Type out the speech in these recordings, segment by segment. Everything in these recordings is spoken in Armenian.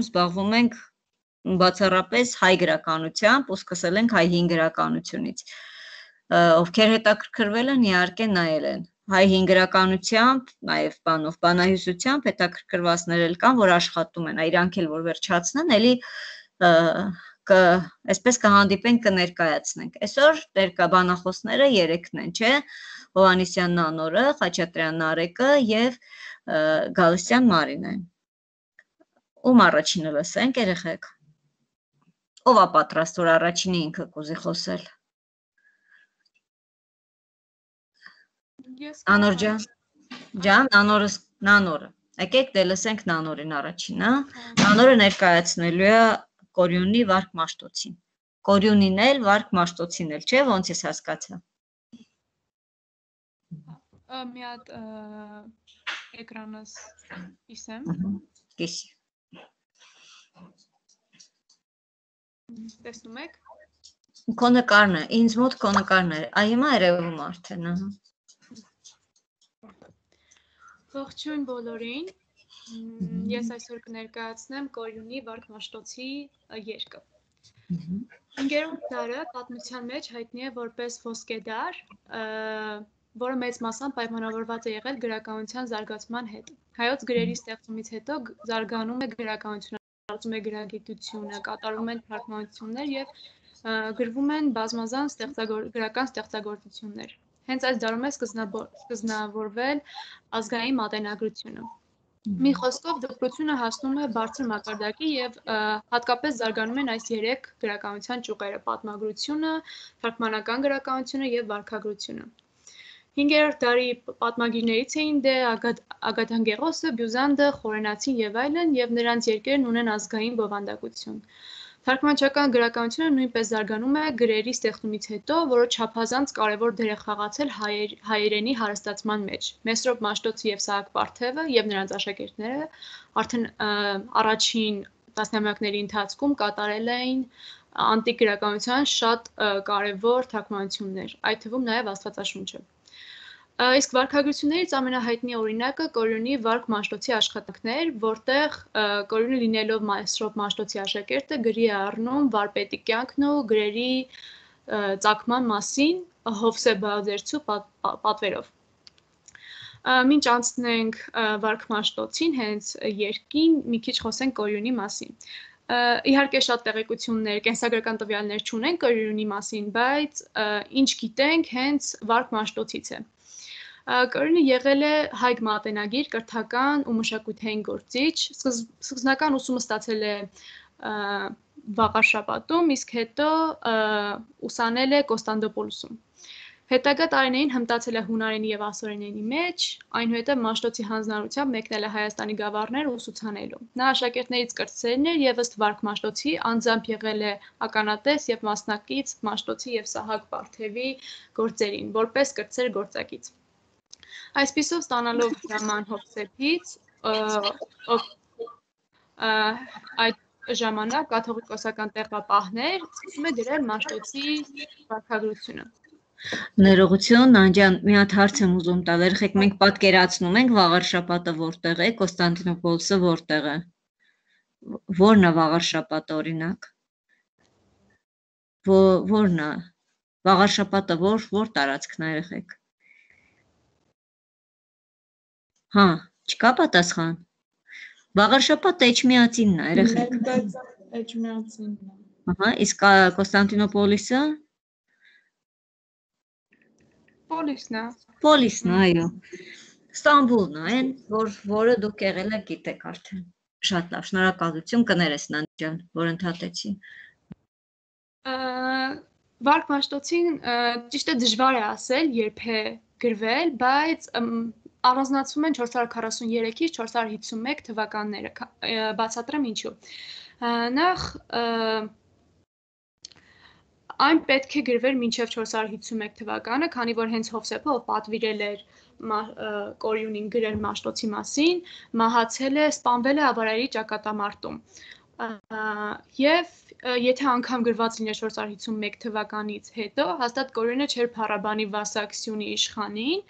զբաղվում ենք բացառապես հայ գրականությամբ ու սկսել ենք հայ հին գրականությունից։ Ովքեր հետաքրքրվել են, իհարկե նայել են։ Հայ հին գրականությամբ, նաև բանով, բանահյուսությամբ հետաքրքրվածներ էլ կան, որ աշխատում են, իրանք էլ որ վերջացնեն, էլի այսպես կհանդիպենք, կներկայացնենք։ Այսօր բանախոսները 3-ն են, չէ՞։ Հովհաննիսյան Նանորը, Խաչատրյան Նարեկը եւ Գալստյան Մարինեն։ Ում առաջինը լսենք, երեխեք։ Ով է պատրաստ, որ առաջինը ինքը կուզի խոսել։ Անոր ջան, Նանորը։ Եկեք դե լսենք Նանորին առաջինը։ Նանորը ներկայացնելու է Կորյունի Վարք Մաշտոցին։ Կորյունին էլ, Վարք Մաշտոցին էլ, չէ՞, ոնց ես հասկացա։ Մի հատ էկրանս կիսեմ։ Կիսի։ Տեսնում եք։ Քո նկարն է, ինձ մոտ քո նկարն է։ Այ հիմա երևում արդեն, ահա։ Ողջույն բոլորին։ Ես այսօր կներկայացնեմ Կորյունի Վարք Մաշտոցի երգը։ 5-րդ դարը պատմության մեջ հայտնի է որպես ոսկե դար, որը մեծ մասամբ պայմանավորված է եղել գրականության զարգացման հետ։ Հայոց գրերի ստեղծումից հետո զարգանում է գրականությունը, տարածում է գրագիտությունը, կատարվում են թարգմանություններ եւ գրվում են բազմազան գրական ստեղծագործություններ։ Հենց այս դարում է սկզբնավորվել ազգային մատենագրությունը։ Մի խոսքով դպրությունը հասնում է բարձր մակարդակի եւ հատկապես զարգանում են այս 3 գրականության ճյուղերը՝ պատմագրությունը, թարգմանական գրականությունը եւ վարքագրությունը։ 5-րդ դարի պատմագիրներից էին դե Ագաթանկեղոսը, Բյուզանդը, Խորենացին եւ այլն, եւ նրանց երկերն ունեն ազգային բովանդակություն։ Թարգմանչական գրականությունը նույնպես զարգանում է գրերի ստեղծումից հետո, որը չափազանց կարևոր դեր է խաղացել հայերենի հարստացման մեջ։ Մեսրոպ Մաշտոցը եւ Սահակ Պարթևը եւ նրանց աշակերտները արդեն առաջին տասնամյակների ընթացքում կատարել էին անտիկ գրականության շատ կարևոր թարգմանություններ, այդ թվում նաեւ Աստվածաշունչը։ Իսկ վարքագրություններից ամենահայտնի օրինակը Կորյունի Վարք Մաշտոցի աշխատանքներ, որտեղ Կորյունը լինելով Մեսրոպ Մաշտոցի աշակերտը գրի է առնում վարպետի կյանքն ու գրերի ծագման մասին Հովսեփ Բաղաձերցու պատվերով։ Մինչ անցնենք Վարք Մաշտոցին, հենց երկին մի քիչ խոսենք Կորյունի մասին։ Իհարկե շատ տեղեկություններ, կենսագրական տվյալներ չունենք Կորյունի մասին, բայց ինչ գիտենք հենց Վարք Մաշտոցից է։ Կորյունը եղել է հայ մատենագիր, կրթական ու մշակութային գործիչ, սկզբնական ուսումը ստացել է Վաղարշապատում, իսկ հետո ուսանել է Կոստանդնուպոլսում։ Հետագա տարիներին հմտացել է հունարենի եւ ասորերենի մեջ, այնուհետեւ Մաշտոցի հանձնարարությամբ մեկնել է Հայաստանի գավառներ ուսուցանելու։ Նա աշակերտներից կրտսերն էր եւ ըստ Վարք Մաշտոցի անձամբ եղել է ականատես եւ մասնակից Մաշտոցի եւ Սահակ Պարթևի գործերին, որպես կրտսեր գործակից։ Այսպիսով ստանալով հրաման Հովսեփից, այդ ժամանակ կաթողիկոսական տեղապահներ սկսում է գրել Մաշտոցի վարքագրությունը։ Ներողություն, Նանջան, մի հատ հարց եմ ուզում տալ, երեխեք, մենք պատկերացնում ենք Վաղարշապատը որտեղ է, Կոստանդնուպոլսը որտեղ է։ Որն է Վաղարշապատը, օրինակ։ Որն է։ Վաղարշապատը որ տարածքն է, երեխեք։ Հա, չկա պատասխան։ Վաղարշապատը Էջմիածինն է, երեխեք։ Էջմիածինն է։ Ահա, իսկ Կոստանդնուպոլիսը։ Պոլիսն է, այո։ Ստամբուլն է, այն, որը դուք եղել եք, գիտեք արդեն։ Շատ լավ, շնորհակալություն, կներես Նանջան, որ ընդհատեցի։ Վարք Մաշտոցին ճիշտ է դժվար է ասել, երբ է գրվել, բայց առանձնացվում են 443-ից 451 թվականները, բացատրեմ ինչու։ Նախ այն պետք է գրվեր մինչև 451 թվականը, քանի որ հենց Հովսեփը, ով պատվիրել էր Կորյունին գրել Մաշտոցի մասին, մահացել է, սպանվել է ավարայրի ճակատամարտում։ Եվ եթե անգամ գրված լիներ 451 թվականից հետո, հաստատ Կորյունը չէր փառաբանի Վասակսյունի իշխանին,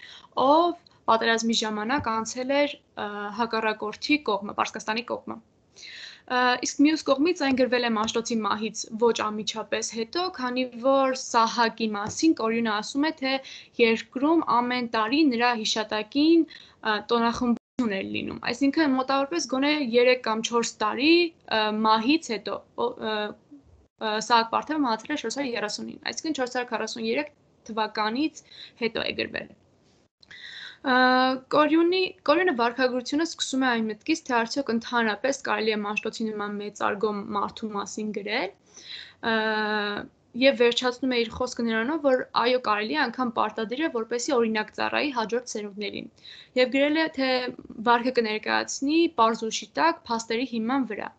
ով պատերազմի ժամանակ անցել էր հակառակորդի կողմը, Պարսկաստանի կողմը։ Իսկ մյուս կողմից այն գրվել է Մաշտոցի մահից ոչ անմիջապես հետո, քանի որ Սահակի մասին Կորյունը ասում է, թե երկրում ամեն տարի նրա հիշատակին տոնախմբություն էր լինում։ Այսինքն մոտավորապես գոնե 3 կամ 4 տարի մահից հետո Սահակ Պարթևը մահացել է 439, այսինքն 443 թվականից հետո է գրվել։ Կորյունը վարքագրությունը սկսում է այն մտքից, թե արդյոք ընդհանրապես կարելի է Մաշտոցի նման մեծարգո մարդու մասին գրել, եւ վերջացնում է իր խոսքը նրանով, որ այո, կարելի է անգամ պարտադիր է, որպեսզի օրինակ ծառայի հաջորդ սերունդներին, եւ գրել է, թե վարքը կներկայացնի պարզ ու շիտակ փաստերի հիման վրա։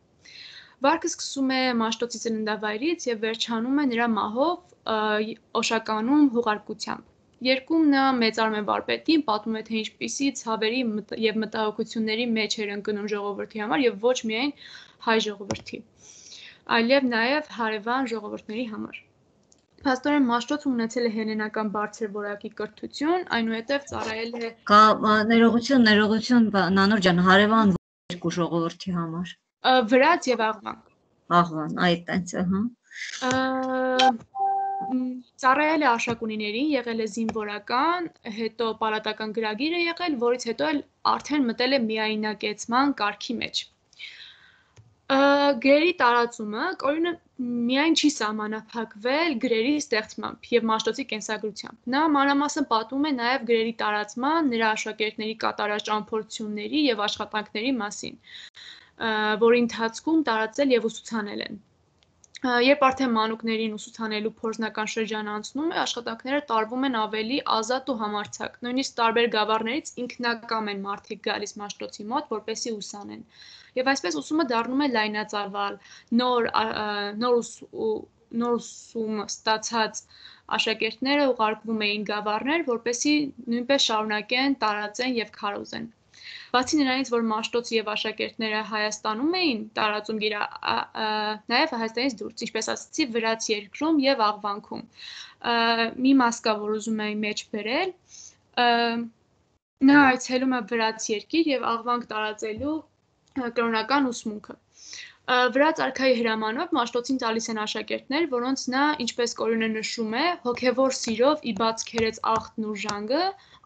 Վարքը սկսում է Մաշտոցի ծննդավայրից եւ վերջանում է նրա մահով Օշականում հուղարկությամբ։ Երկում նա մեծարում է վարպետին, պատմում է, թե ինչպիսի ցավերի եւ մտահոգությունների մեջ էր ընկնում ժողովրդի համար եւ ոչ միայն հայ ժողովրդի, այլև նաեւ հարևան ժողովուրդների համար։ Փաստորեն Մաշտոցը ունեցել է հելլենական բարձր որակի կրթություն, այնուհետև ծառայել է ներողություն, Նանոր ջան, հարևան երկու ժողովրդի համար։ Վրաց եւ աղվան։ Աղվան, այդ տենց, Ծառայել է Արշակունիներին, եղել է զինվորական, հետո պալատական գրագիր է եղել, որից հետո էլ արդեն մտել է միայնակեցման կարգի մեջ։ Գրերի տարածումը Կորյունը միայն չի սահմանափակվել գրերի ստեղծմամբ եւ Մաշտոցի կենսագրությամբ։ Նա մանրամասն պատմում է նաեւ գրերի տարածման, նրա աշակերտների կատարած ճամփորդությունների եւ աշխատանքների մասին, որի ընթացքում տարածել եւ ուսուցանել են։ Երբ արդեն մանուկներին ուսուցանելու փորձնական շրջան անցնում է, աշխատանքները տարվում են ավելի ազատ ու համարձակ։ Նույնիսկ տարբեր գավառներից ինքնակամ են մարդիկ գալիս Մաշտոցի մոտ, որպեսզի ուսանեն։ Եվ այսպես ուսումը դառնում է լայնածավալ, նոր ուսում ստացած աշակերտները ուղարկվում էին գավառներ, որպեսզի նույնպես շարունակեն, տարածեն եւ քարոզեն։ Բացի նրանից, որ Մաշտոցը եւ աշակերտները Հայաստանում էին տարածում գիրը, նաեւ Հայաստանից դուրս, ինչպես ասացի, Վրաց երկրում եւ Աղվանքում։ Մի մաս կա, որ ուզում եմ մեջ բերել, նա այցելում է Վրաց երկիր եւ Աղվանք տարածելու կրոնական ուսմունքը։ Վրաց արքայի հրամանով Մաշտոցին տալիս են աշակերտներ, որոնց նա, ինչպես Կորյունը նշում է, հոգևոր սիրով ի բաց քերեց աղտն ու ժանգը,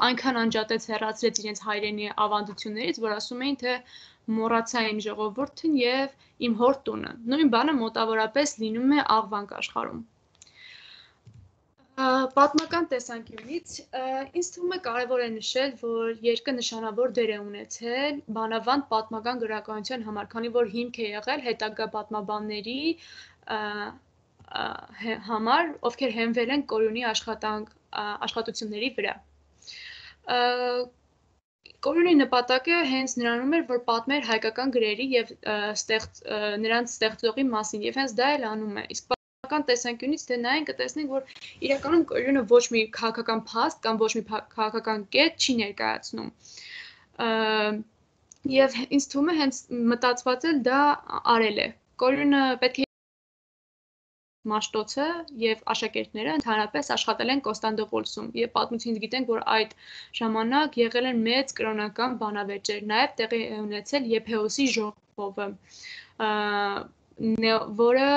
այնքան անջատեց հեռացրեց իրենց հայրենի ավանդություններից, որ ասում էին, թե մոռացա իմ ժողովուրդն եւ իմ հոր տունը։ Նույն բանը մոտավորապես լինում է Աղվանք աշխարհում։ Պատմական տեսանկյունից ինձ թվում է կարևոր է նշել, որ երկը նշանավոր դեր է ունեցել բանավանդ պատմական գրականության համար, քանի որ հիմք է եղել հետագա պատմաբանների համար, ովքեր հենվել են Կորյունի աշխատությունների վրա։ Կորյունի նպատակը հենց նրանում էր, որ պատմեր հայկական գրերի եւ նրանց ստեղծողի մասին, եւ հենց դա էլ անում է։ Իսկ տեսանկյունից դե նայենք կտեսնենք, որ իրականում Կորյունը ոչ մի քաղաքական փաստ կամ ոչ մի քաղաքական կետ չի ներկայացնում։ Եվ ինձ թվում է հենց մտածված էլ դա արել է։ Կորյունը պետք է Մաշտոցը եւ աշակերտները ընդհանրապես աշխատել են Կոստանդնուպոլսում եւ պատմությունից գիտենք, որ այդ ժամանակ եղել են մեծ կրոնական բանավեճեր, նաեւ տեղի է ունեցել Եփեոսի ժողովը, որը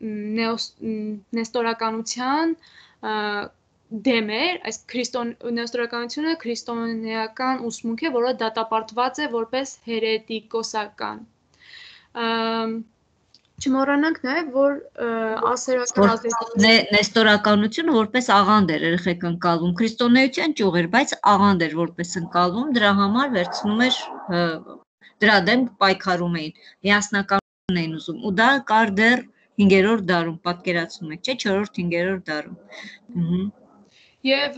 նեստորականության դեմ էր, այս նեստորականությունը քրիստոնեական ուսմունք է, որը դատապարտված է որպես հերետիկոսական։ Չմոռանանք նաև, որ ասերական ազդեցությունը նեստորականությունը որպես աղանդ էր երեխեք ընկալվում, քրիստոնեության ճյուղ էր, բայց աղանդ էր որպես ընկալվում, դրա համար վերցնում էր դրա դեմ պայքարում էին, միասնական էին ուզում, ու դա կար դեռ 5-րդ դարում, պատկերացնում եք, չէ, 4-5-րդ դարում։ Եվ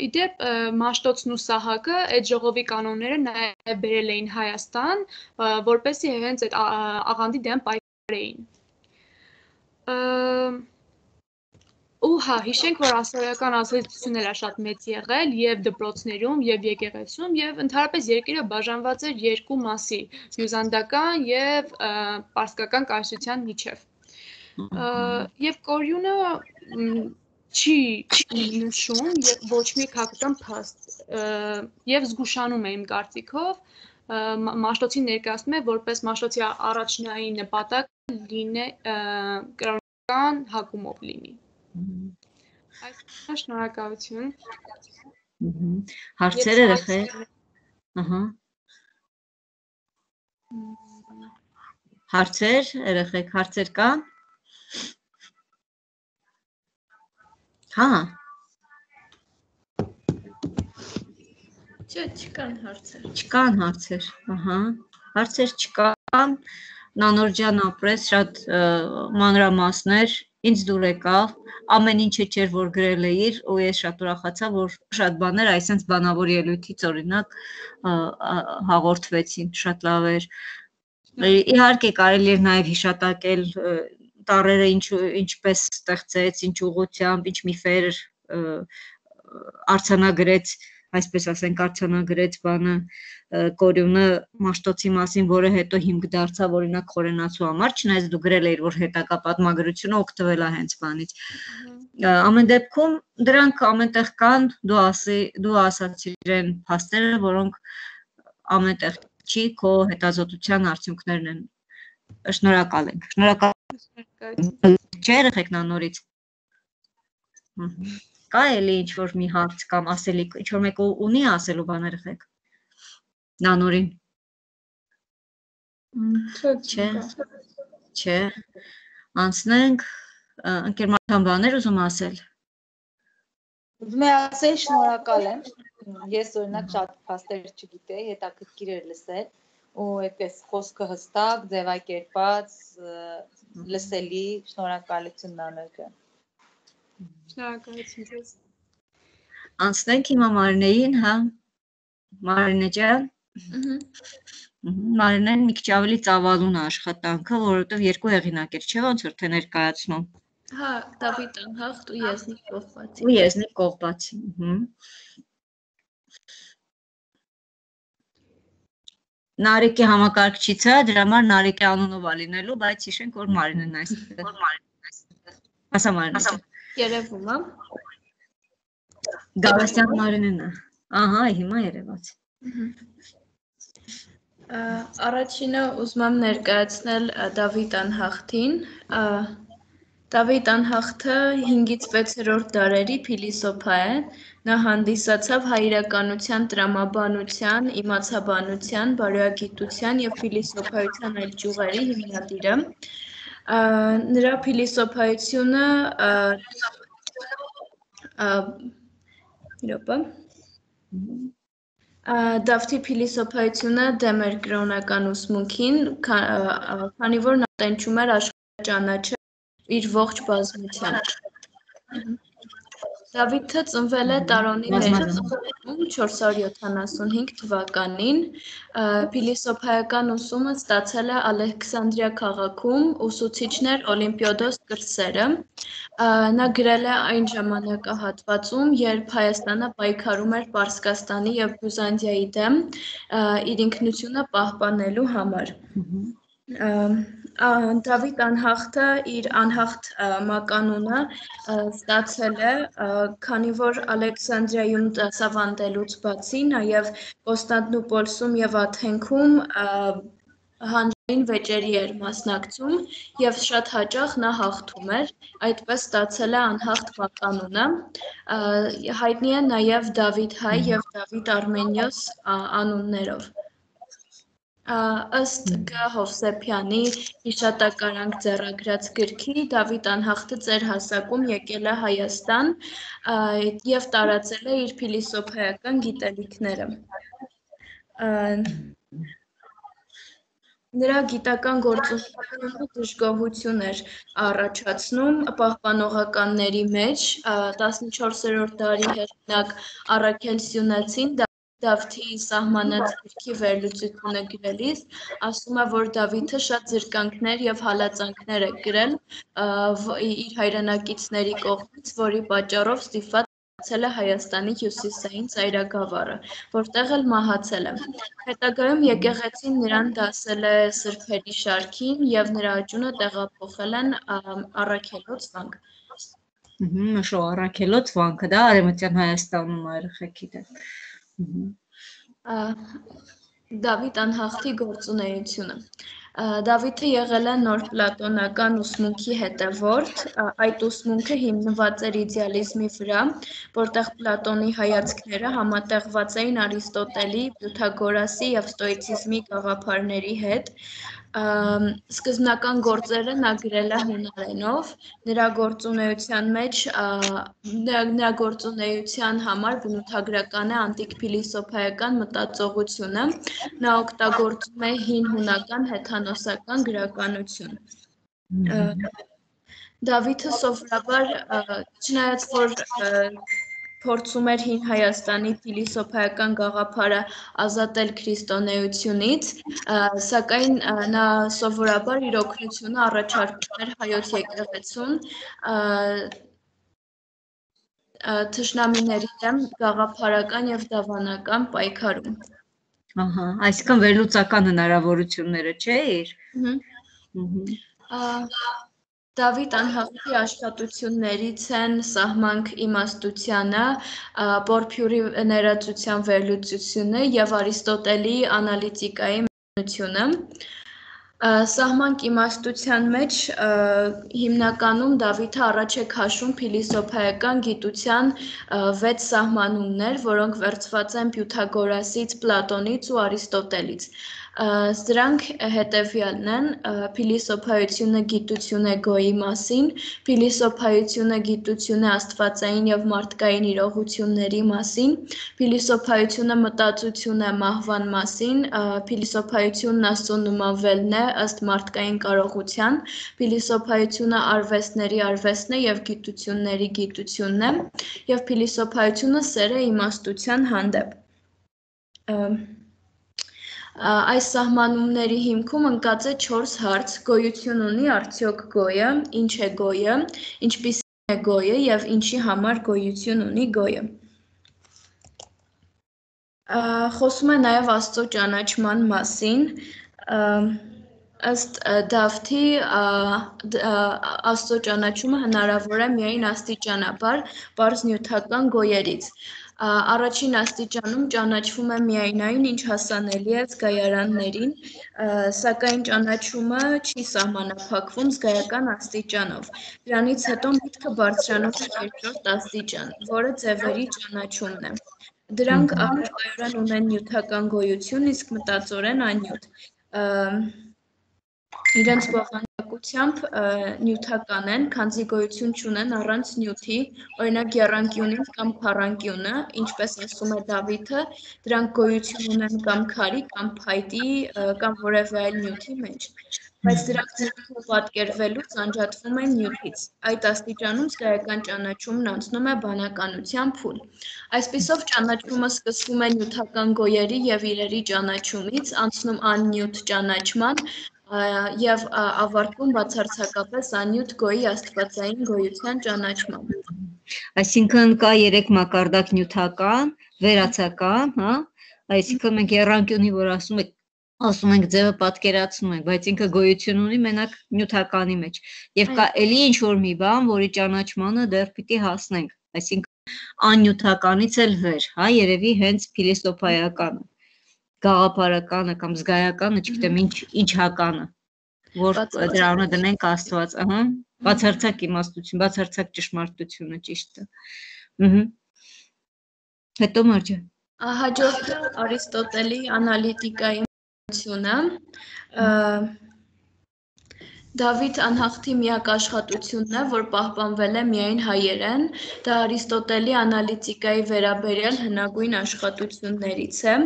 իդեպ Մաշտոցն ու Սահակը այդ ժողովի կանոնները նաև բերել էին Հայաստան, որպեսզի հենց այդ աղանդի դեմ պայքարեին։ Ու հա, հիշենք, որ ասորական ազդեցությունն էր շատ մեծ եղել եւ դպրոցներում, եւ եկեղեցում, եւ ընդհանրապես երկիրը բաժանված էր երկու մասի՝ բյուզանդական եւ պարսկական կայսրության միջև։ Եվ Կորյունը չի նշում եւ ոչ մի քաղաքական փաստ եւ զգուշանում է իմ կարծիքով Մաշտոցին ներկայացնում է որպես մաշտոցի առաջնային նպատակ լինի կրոնական հակումով լինի։ Այսինքն շնորհակալություն։ Հարցեր երեխեք։ Ահա։ Հարցեր երեխեք, հարցեր կան։ Հա։ Չկան հարցեր։ Չկան հարցեր, ահա, հարցեր չկան, Նանոր ապրեց, շատ մանրամասներ, ինձ դուր եկավ, ամեն ինչը չէր, որ գրել էիր, ու ես շատ ուրախացա, որ շատ բաներ այսպես բանավոր ելույթից օրինակ հաղորդվեցին, շատ լավ էր։ Իհարկե կարելի էր նաև հիշատակել տառերը ինչպես ստեղծեց, ինչ ուղղությամբ, ինչ միֆեր արձանագրեց, այսպես ասենք, արձանագրեց բանը Կորյունը Մաշտոցի մասին, որը հետո հիմք դարձավ օրինակ խորենացու համար, չնայած դու գրել էիր, որ հետագա պատմագրությունը օգտվել է հենց բանից։ Ամեն դեպքում դրանք ամենտեղ կան, դու ասացիր են փաստերը, որոնք ամենտեղ չի, քո հետազոտության արդյունքներն են։ Շնորհակալ ենք։ Շնորհակալ չէ երեխեք Նանորից։ Կա էլի ինչ-որ մի հարց կամ ասելիք, ինչ-որ մեկը ունի ասելու բան երեխեք։ Նանորին։ Չէ։ Անցնենք, ընկեր Մարտան բաներ ուզում ասել։ Ուզում եմ ասել շնորհակալ եմ։ Ես օրինակ շատ փաստեր չգիտեի, հետաքրքիր էր լսել, ու այդպես խոսքը հստակ, ձևակերպած, լսելի, շնորհակալություն Նանոջան։ Շնորհակալություն ձեզ։ Անցնենք հիմա Մարինեին, հա։ Մարինե ջան։ Մարինեն մի քիչ ավելի ծավալուն է աշխատանքը, որովհետև երկու հեղինակ էր, չէ՞ ոնց որ թե ներկայացնում։ Հա, Դավիթ Անհախտ ու Եզնիկ Կողբացի։ Ու Եզնիկ Կողբացի։ Նարեկի համակարգչից է, դրա համար Նարեկի անունով է լինելու, բայց հիշենք, որ Մարինեն այստեղ։ Ասա Մարինե ջան։ Երևում է։ Գալստյան Մարինեն է։ Ահա, հիմա երևաց։ Առաջինը ուզում եմ ներկայացնել Դավիթ Անհախտին։ Դավիթ Անհախտը 5-ից 6-րդ դարերի փիլիսոփա է։ Նա հանդիսացավ հայրականության տրամաբանության, իմացաբանության, բարոյագիտության եւ փիլիսոփայության այլ ճյուղերի հիմնադիրը։ Նրա փիլիսոփայությունը Դավթի փիլիսոփայությունը դեմ էր կրոնական ուսմունքին, քանի որ նա տենչում էր աշխարհը ճանաչել իր ողջ բազմությամբ։ Դավիթը ծնվել է Տարոնի ներքնում 475 թվականին, փիլիսոփայական ուսումը ստացել է Ալեքսանդրիա քաղաքում, ուսուցիչն էր Օլիմպիոդոս Կրսերը։ Նա գրել է այն ժամանակահատվածում, երբ Հայաստանը պայքարում էր Պարսկաստանի և Բյուզանդիայի դեմ, իր ինքնությունը պահպանելու համար։ Դավիթ Անհախտը իր անհախտ մականունը ստացել է, քանի որ Ալեքսանդրիայում դասավանդելուց բացի նաև Կոստանդնուպոլսում և Աթենքում հանրային վեճերի էր մասնակցում և շատ հաճախ նա հաղթում էր, այդպես ստացել է անհախտ մականունը։ Հայտնի է նաև Դավիթ հայ և Դավիթ Արմենիոս անուններով։ Ըստ Գ. Հովսեփյանի հիշատակարանք ձեռագրած գրքի Դավիթ Անհախտը ծեր հասակում եկել է Հայաստան և տարածել է իր փիլիսոփայական գիտելիքները։ Նրա գիտական գործունեությունը դժգոհություն էր առաջացնում պահպանողականների մեջ։ 14-րդ դարի հեղինակ Առաքել Սյունեցին Դավթի սահմանած գրքի վերլուծությունը գրելիս ասում է, որ Դավիթը շատ զրկանքներ և հալածանքներ է կրել իր հայրենակիցների կողմից, որի պատճառով ստիպված մնացել է Հայաստանի հյուսիսային ծայրագավառը, որտեղ էլ մահացել է։ Հետագայում եկեղեցին նրան դասել է սրբերի շարքին և նրա աճյունը տեղափոխել են Առաքելոց վանք։ Շո Առաքելոց վանքը, դա Արևմտյան Հայաստանում երեխեք գիտեն։ Դավիթ անհաղթի գործունեությունը։ Դավիթը եղել է նոր պլատոնական ուսմունքի հետևորդ, այդ ուսմունքը հիմնված էր իդեալիզմի վրա, որտեղ Պլատոնի հայացքները համատեղված էին Արիստոտելի, Պյութագորասի եւ ստոիցիզմի գաղափարների հետ։ Սկզբնական գործերը նա գրել է հունարենով, նրա գործունեության համար բնութագրական է անտիկ փիլիսոփայական մտածողությունը, նա օգտագործում է հին հունական հեթանոսական գրականություն։ Դավիթը սովորաբար, չնայած որ փորձում էր հին Հայաստանի փիլիսոփայական գաղափարը ազատել քրիստոնեությունից, սակայն նա սովորաբար իր օգնությունը առաջարկում էր հայոց եկեղեցուն թշնամիների դեմ գաղափարական եւ դավանական պայքարում։ Ահա, այսինքն վերլուծական հնարավորությունները չէ՞ իր։ Դավիթ անհաղթի աշխատություններից են «Սահմանք իմաստությանը», «Պորփյուրի ներածության վերլուծությունը» եւ Արիստոտելի անալիտիկայի մեկնությունը։ «Սահմանք իմաստության» մեջ հիմնականում Դավիթը առաջ է քաշում փիլիսոփայական գիտության 6 սահմանումներ, որոնք վերցված են Պյութագորասից, Պլատոնից ու Արիստոտելից։ Սրանք հետևյալն են. փիլիսոփայությունը գիտություն է գոյի մասին, փիլիսոփայությունը գիտություն է աստվածային եւ մարդկային իրողությունների մասին, փիլիսոփայությունը մտածություն է մահվան մասին, փիլիսոփայությունն Աստծո նմանվելն է ըստ մարդկային կարողության, փիլիսոփայությունը արվեստների արվեստն է եւ գիտությունների գիտությունն է, եւ փիլիսոփայությունը սեր է իմաստության հանդեպ։ Այս սահմանումների հիմքում ընկած է 4 հարց. գոյություն ունի արդյոք գոյը, ինչ է գոյը, ինչպիսին է գոյը եւ ինչի համար գոյություն ունի գոյը։ Խոսում է նաեւ Աստծո ճանաչման մասին, ըստ Դավթի Աստծո ճանաչումը հնարավոր է միայն աստիճանաբար, պարզ նյութական գոյերից։ Առաջին աստիճանում ճանաչվում է միայն այն, ինչ հասանելի է զգայարաններին, սակայն ճանաչումը չի սահմանափակվում զգայական աստիճանով։ Դրանից հետո միտքը բարձրանում է երկրորդ աստիճան, որը ձևերի ճանաչումն է։ Դրանք առարկայորեն ունեն նյութական գոյություն, իսկ մտածորեն աննյութ։ Իրենց բովանդակությամբ նյութական են, քանզի գոյություն չունեն առանց նյութի, օրինակ եռանկյունին կամ քառանկյունը, ինչպես ասում է Դավիթը, դրանք գոյություն ունեն կամ քարի, կամ փայտի, կամ որևէ այլ նյութի մեջ, բայց դրանք նյութով պատկերվելուց անջատվում են նյութից։ Այդ աստիճանում զգայական ճանաչումն անցնում է բանականության փուլ։ Այսպիսով ճանաչումը սկսվում է նյութական գոյերի եւ իրերի ճանաչումից, անցնում աննյութ ճանաչման եւ ավարտվում բացարձակապես աննյութ գոյի աստվածային գոյության ճանաչմամբ։ Այսինքն կա 3 մակարդակ նյութական, վերացական, հա, այսինքն մենք եռանկյունի, որ ասում ենք ձևը պատկերացնում ենք, բայց ինքը գոյություն ունի մենակ նյութականի մեջ։ Եվ կա էլի ինչ որ մի բան, որի ճանաչմանը դեռ պիտի հասնենք, այսինքն աննյութականից էլ վեր, հա, երևի հենց փիլիսոփայականը, գաղափարականը կամ զգայականը, չգիտեմ ինչ հականը, որ դրա անունը դնենք Աստված, ահա, բացարձակ իմաստություն, բացարձակ ճշմարտությունը, ճիշտ է։ Հետո Մարջա։ Հաջորդը Արիստոտելի անալիտիկայի մեկնությունը։ Դավիթ անհաղթի միակ աշխատությունն է, որ պահպանվել է միայն հայերեն, դա Արիստոտելի անալիտիկայի վերաբերյալ հնագույն աշխատություններից է։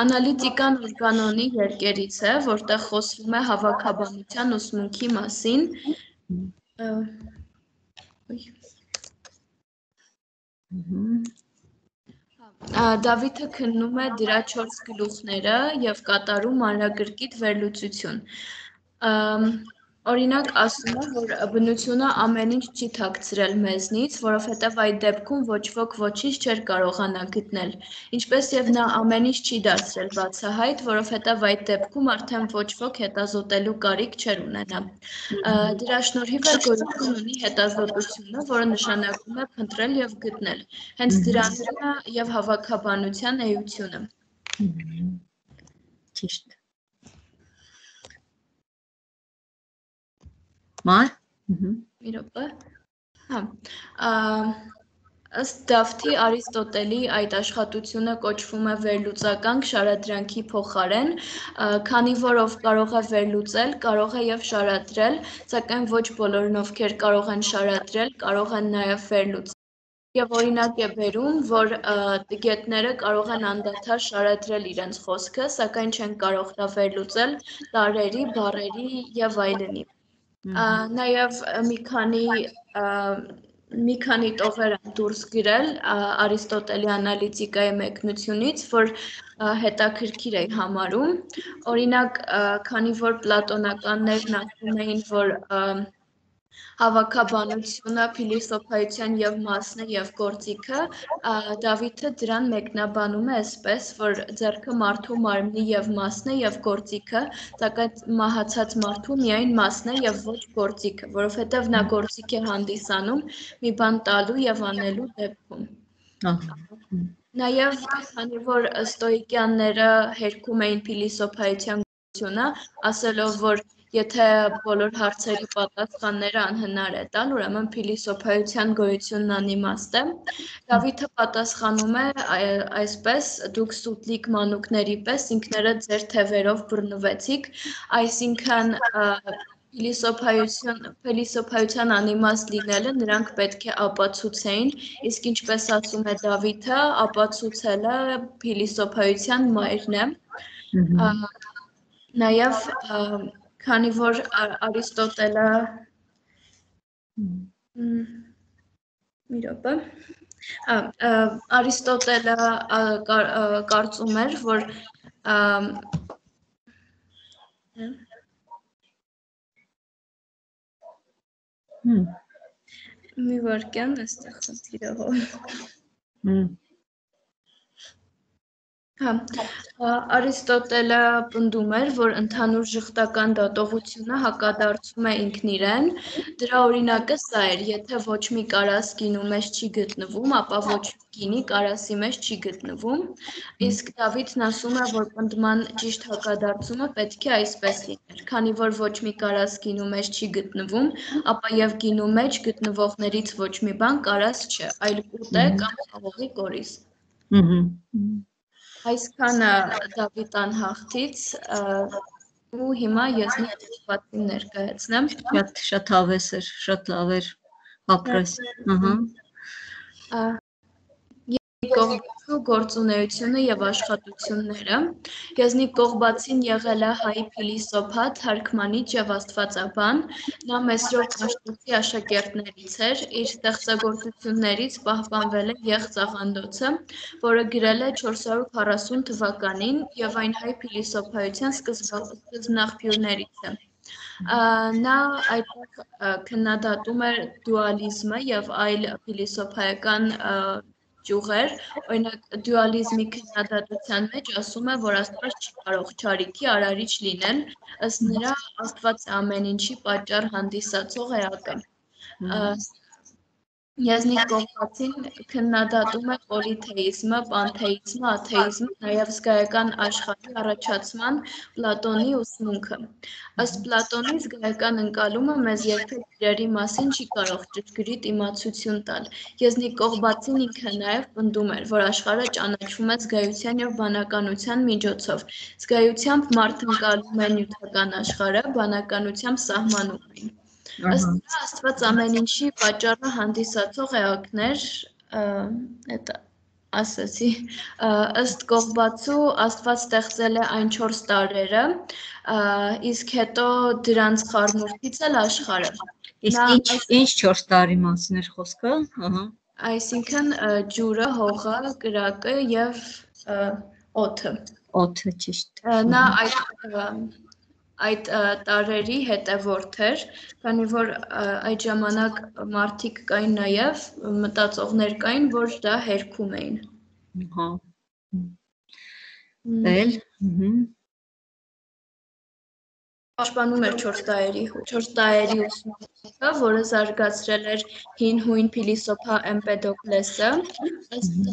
Անալիտիկան օրգանոնի երկերից է, որտեղ խոսվում է հավաքաբանության ուսմունքի մասին։ Դավիթը քննում է դրա 4 գլուխները եւ կատարում մանրակրկիտ վերլուծություն։ Օրինակ ասում է, որ բնությունը ամեն ինչ չի թաքցրել մեզնից, որովհետև այդ դեպքում ոչ ոք ոչինչ չէր կարողանա գտնել, ինչպես եւ նա ամեն ինչ չի դարձրել բացահայտ, որովհետև այդ դեպքում արդեն ոչ ոք հետազոտելու կարիք չէր ունենա։ Դրա շնորհիվ էլ գոյություն ունի հետազոտությունը, որը նշանակում է փնտրել եւ գտնել։ Հենց դրանն է եւ հավաքաբանության էությունը։ Ճիշտ։ Մար։ Մի րոպե։ Հա։ Ըստ Դավթի Արիստոտելի այդ աշխատությունը կոչվում է վերլուծական շարադրանքի փոխարեն, քանի որ ով կարող է վերլուծել, կարող է եւ շարադրել, սակայն ոչ բոլորն ովքեր կարող են շարադրել, կարող են նաեւ վերլուծել։ Եվ օրինակ է բերում, որ տգետները կարող են անդադար շարադրել իրենց խոսքը, սակայն չեն կարող դա վերլուծել տարրերի, բառերի եւ այլնի։ Նաեւ մի քանի տողեր են դուրս գրել Արիստոտելի անալիտիկայի մեկնությունից, որ հետաքրքիր է համարում։ Օրինակ, քանի որ պլատոնականներն ասում էին, որ հավաքաբանությունը, փիլիսոփայության եւ մասն է եւ գործիքը, Դավիթը դրան մեկնաբանում է այսպես, որ ձեռքը մարդու մարմնի եւ մասն է եւ գործիքը, սակայն մահացած մարդու միայն մասն է եւ ոչ գործիքը, որովհետեւ նա գործիք է հանդիսանում մի բան տալու եւ անելու դեպքում։ Նաեւ քանի որ ստոիկյանները հերքում էին փիլիսոփայության գոյությունը, ասելով, որ եթե բոլոր հարցերի պատասխանները անհնար է տալ, ուրեմն փիլիսոփայության գոյությունն անիմաստ է։ Դավիթը պատասխանում է այսպես. դուք սուտլիկ մանուկների պես ինքներդ ձեր թևերով բռնվեցիք, այսինքն փիլիսոփայության անիմաստ լինելը նրանք պետք է ապացուցեին, իսկ ինչպես ասում է Դավիթը, ապացուցելը փիլիսոփայության մայրն է։ Նաեւ քանի որ Արիստոտելը մի րոպե Արիստոտելը կարծում էր, որ մի վարքյան այստեղ խնդիրը Արիստոտելը պնդում էր, որ ընդհանուր ժխտական դատողությունը հակադարձում է ինքն իրեն, դրա օրինակը սա էր, եթե ոչ մի կարաս գինու մեջ չի գտնվում, ապա ոչ մի գինի կարասի մեջ չի գտնվում, իսկ Դավիթն ասում է, որ պնդման ճիշտ հակադարձումը պետք է այսպես լիներ, քանի որ ոչ մի կարաս գինու մեջ չի գտնվում, ապա եւ գինու մեջ գտնվողներից ոչ մի բան կարաս չէ, այլ կուտ է կամ խաղողի կորիզ։ Այսքանը Դավիթ անհաղթից ու հիմա ես նկատին ներկայացնեմ։ Շատ հավես էր, շատ լավ էր ապրես։ Կողբացու գործունեությունը եւ աշխատությունները Եզնիկ Կողբացին եղել է հայ փիլիսոփա, թարգմանիչ եւ աստվածաբան, նա Մեսրոպ Մաշտոցի աշակերտներից էր, իր ստեղծագործություններից պահպանվել է Եղծ աղանդոցը, որը գրել է 440 թվականին եւ այն հայ փիլիսոփայության սկզբնաղբյուրներից է։ Նա այդտեղ քննադատում էր դուալիզմը եւ այլ փիլիսոփայական ճյուղեր, օրինակ դուալիզմի քննադատության մեջ ասում է, որ Աստված չի կարող չարիքի արարիչ լինել, ըստ նրա Աստված ամեն ինչի պատճառ հանդիսացող էակ է։ Եզնիկ Կողբացին քննադատում է պոլիթեիզմը, պանթեիզմը, աթեիզմը, նաև զգայական աշխարհի առաջացման Պլատոնի ուսմունքը։ Ըստ Պլատոնի զգայական ընկալումը մեզ երբեք իրերի մասին չի կարող ճշգրիտ իմացություն տալ։ Եզնիկ Կողբացին ինքը նաև պնդում էր, որ աշխարհը ճանաչվում է զգայության եւ բանականության միջոցով։ Զգայությամբ մարդ ընկալում է նյութական աշխարհը, բանականությամբ սահմանում այն։ Ըստ նրա Աստված ամեն ինչի պատճառը հանդիսացող էակներ, այդ ասացի, ըստ Կողբացու Աստված ստեղծել է այն 4 տարրերը, իսկ հետո դրանց խառնուրդից էլ աշխարհը։ Իսկ ինչ 4 տարի մասին էր խոսքը, Այսինքն ջուրը, հողը, կրակը եւ օդը։ Օդը ճիշտ։ Նա այդ տարրերի հետևորդ էր, քանի որ այդ ժամանակ մարդիկ կային նաև մտածողներ կային, որ դա հերքում էին։ Էլ Պաշտպանում էր 4 տարերի ուսմունքը, որը զարգացրել էր հին հույն փիլիսոփա Էմպեդոկլեսը, ըստ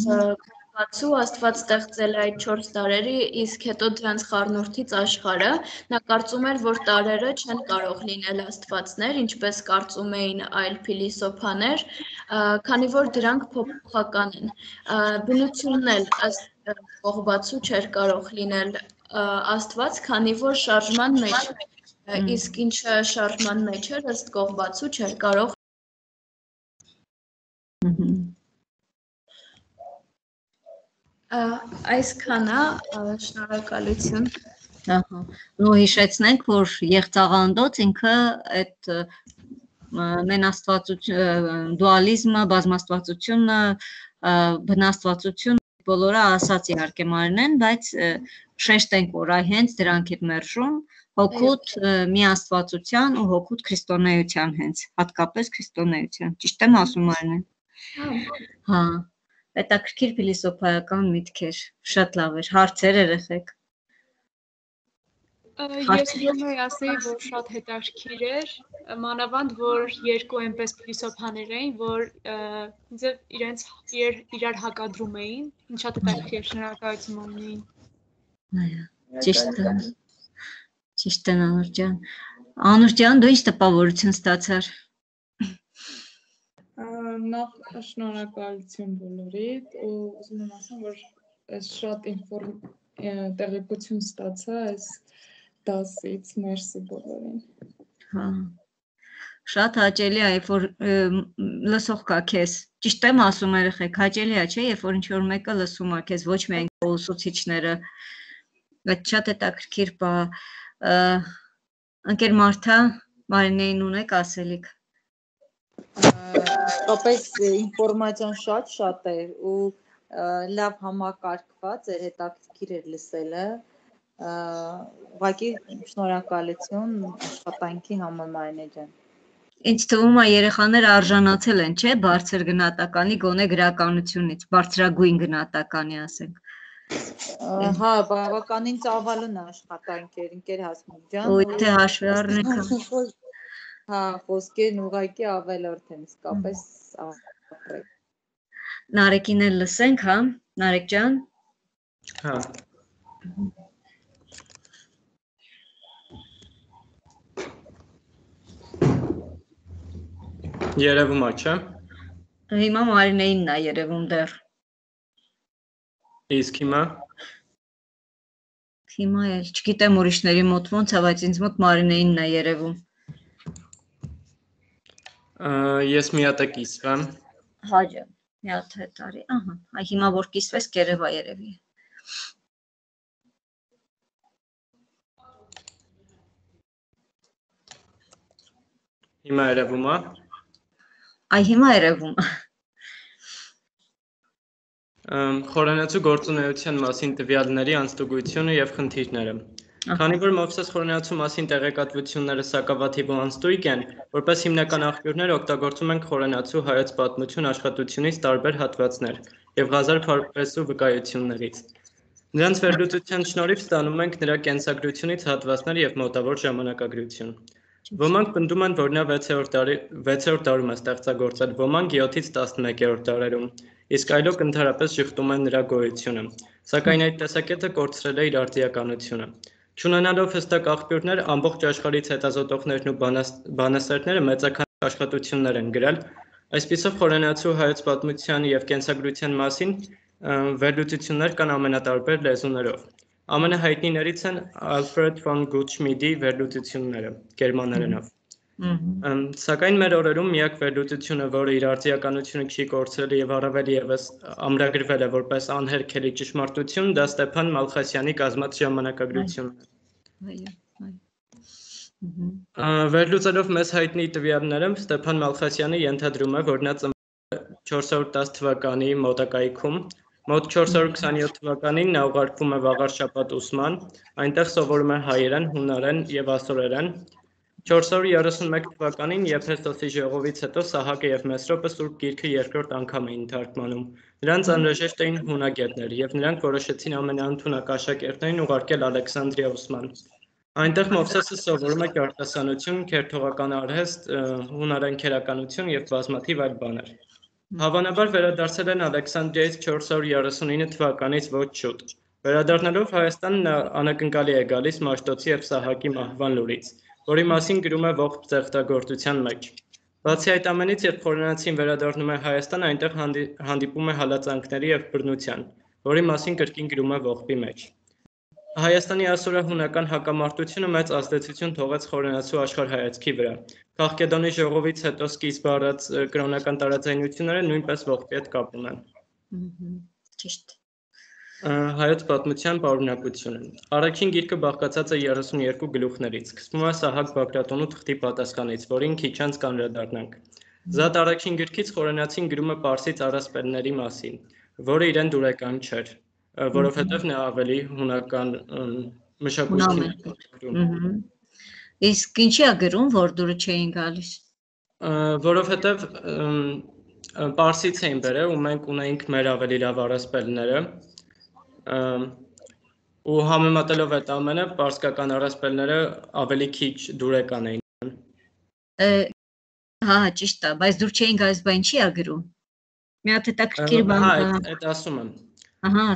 Բացու Աստված ստեղծել է այդ 4 տարերի, իսկ հետո դրանց խառնուրդից աշխարհը, նա կարծում էր, որ տարերը չեն կարող լինել աստվածներ, ինչպես կարծում էին այլ փիլիսոփաներ, քանի որ դրանք փոփոխական են։ Բնությունն էլ ըստ Կողբացու չէր կարող լինել աստված, քանի որ շարժման մեջ է, իսկ ինչը շարժման մեջ էր, ըստ Կողբացու չէր կարող այսքանա, շնորհակալություն։ Ահա։ Ու հիշեցնենք, որ Եղծաղանդոց ինքը այդ մենաստվածություն, դուալիզմը, բազմաստվածությունը, բնաստվածություն բոլորը ասած իհարկե Մարինեն, բայց շեշտենք, որ այ հենց դրանք է մերժում հոգուտ միաստվածության ու հոգուտ քրիստոնեության հենց, հատկապես քրիստոնեության։ Ճիշտ եմ ասում Մարինեն։ Հա, հետաքրքիր փիլիսոփայական միտքեր, շատ լավ էր, հարցեր երեխեք։ Ես ուզում ասեի, որ շատ հետաքրքիր էր, մանավանդ որ երկու այնպես փիլիսոփաներ էին, որ ինձ իրենց իրար հակադրում էին, շատ հետաքրքիր շնորհակալություն ունեին։ Ճիշտ է Անուր ջան։ Անուր ջան, դու ինչ տպավորություն ստացար։ Նախ շնորհակալություն բոլորիդ ու ուզում եմ ասեմ, որ ես շատ տեղեկություն ստացա այս դասից, մերսի բոլորին։ Հա։ Շատ հաճելի է, երբ որ լսող կա քեզ։ Ճիշտ եմ ասում երեխեք, հաճելի է, չէ, երբ որ ինչ որ մեկը լսում է քեզ, ոչ միայն ուսուցիչները։ Այդ շատ հետաքրքիր բա։ Ընկեր Մարթա, Մարինեին ունեք ասելիք։ Կապես ինֆորմացիան շատ էր ու լավ համակարգված էր, հետաքրքիր էր լսելը, ուղղակի շնորհակալություն աշխատանքի համար Մարինե ջան։ Ինձ թվում է երեխաները արժանացել են, չէ, բարձր գնահատականի, գոնե գրականությունից, բարձրագույն գնահատականի ասենք։ Հա, բավականին ծավալուն աշխատանք էր, ընկեր Հասմիկ ջան։ Ու թե հաշվի առնենք։ Հա, խոսքերն ուղղակի ավելորդ են, իսկապես ապրեք։ Նարեկին էլ լսենք, հա, Նարեկ ջան։ Հա։ Երևում է, չէ։ Հիմա Մարինեինն է երևում դեռ։ Իսկ հիմա։ Հիմա էլ չգիտեմ ուրիշների մոտ ոնց է, բայց ինձ մոտ Մարինեինն է երևում։ Ես մի հատ կիսվեմ։ Հա ջան, մի հատ հետ արի, ահա, այ հիմա որ կիսվես կերևա երևի։ Հիմա երևում է։ Այ հիմա երևում է։ Խորանացու գործունեության մասին տվյալների անստուգությունը և խնդիրները։ Քանի որ Մովսես խորանացու մասին տեղեկատվությունները սակավաթիվ ու անստույգ են, որպես հիմնական աղբյուրներ օգտագործում ենք խորանացու հայոց պատմություն աշխատությունից տարբեր հատվածներ և Ղազար Փարպեսու վկայություններից։ Նրանց վերլուծության շնորհիվ ստանում ենք նրա կենսագրությունից հատվածներ և մոտավոր ժամանակագրություն։ Ոմանք պնդում են, որ նա 6-րդ դարում է ստեղծագործել, ոմանք 7-ից 11-րդ դարերում, իսկ այլոք ընդհանրապես շղթում են նրա գոյությունը, սակայն այդ տեսակետը կորցրել է իր արդիականությունը։ Չունենալով հստակ աղբյուրներ, ամբողջ աշխարհից հետազոտողներն ու բանասերները մեծաքանակ աշխատություններ են գրել, այսպիսով խորանացու հայոց պատմության և կենսագրության մասին վերլուծություններ կան ամենատարբեր լեզուներով։ Ամենահայտնիներից են Ալֆրեդ ֆոն Գուտշմիդի վերլուծությունները, գերմաներենով։ Սակայն մեր օրերում միակ վերլուծությունը, որը իր արդիականությունը չի կորցրել և առավել ևս ամրագրվել է որպես անհերքելի ճշմարտություն, դա Ստեփան Մալխասյանի կազմած ժամանակագրությունն է։ Վերլուծելով մեզ հայտնի տվյալները, Ստեփան Մալխասյանը ենթադրում է, որ նա ծնվել է 410 թվականի մոտակայքում, մոտ 427 թվականին նա ուղարկվում է Վաղարշապատ ուսման, այնտեղ սովորում է հայերեն, հունարեն և ասորերեն։ 431 թվականին Եփեսոսի ժողովից հետո Սահակը և Մեսրոպը Սուրբ Գիրքը երկրորդ անգամ էին թարգմանում։ Նրանց անհրաժեշտ էին հունագետներ, և նրանք որոշեցին ամենաընդունակ աշակերտներին ուղարկել Ալեքսանդրիա ուսման։ Այնտեղ Մովսեսը սովորում է քարտասանություն, քերթողական արհեստ, հունարեն քերականություն և բազմաթիվ այլ բաներ։ Հավանաբար վերադարձել են Ալեքսանդրիայից 439 թվականից ոչ շուտ։ Վերադառնալով Հայաստան նա անակնկալի է գալիս Մաշտոցի եւ Սահակի մահվան լուրից, որի մասին գրում է ողջ ստեղծագործության մեջ։ Բացի այդ ամենից, երբ խորենացին վերադառնում է Հայաստան, այնտեղ հանդիպում է հալածանքների եւ բռնության, որի մասին կրկին գրում է ողբի մեջ։ Հայաստանի ասորահունական հակամարտությունը մեծ ազդեցություն թողեց խորենացու աշխարհայացքի վրա։ Քաղկեդոնի ժողովից հետո սկիզբ առած կրոնական տարաձայնությունները նույնպես ողբի հետ կապում են։ Ճիշտ։ Հայոց պատմության պարունակությունը։ Առաջին գիրքը բաղկացած է 32 գլուխներից, սկսվում է Սահակ Բագրատոնու թղթի պատասխանից, որին քիչ անց կանրադառնանք։ Զատ առաջին գրքից խորենացին գրում է պարսից առասպելների մասին, որը իրեն դուրեկան չէր, որովհետև նա ավելի հունական մշակույթին է գրում։ Իսկ ինչի է գրում, որ դուրը չէին գալիս։ Որովհետև պարսից էին բերել ու մենք ունեինք մեր ավելի լավ առասպելները ու համեմատելով այդ ամենը պարսկական առասպելները ավելի քիչ դուրեկան էին։ Հա, ճիշտ է, բայց դուր չէին գալիս, բա ինչի է գրում։ Մի հատ հետաքրքիր բան։ Հա, այդ ասում եմ։ Ահա։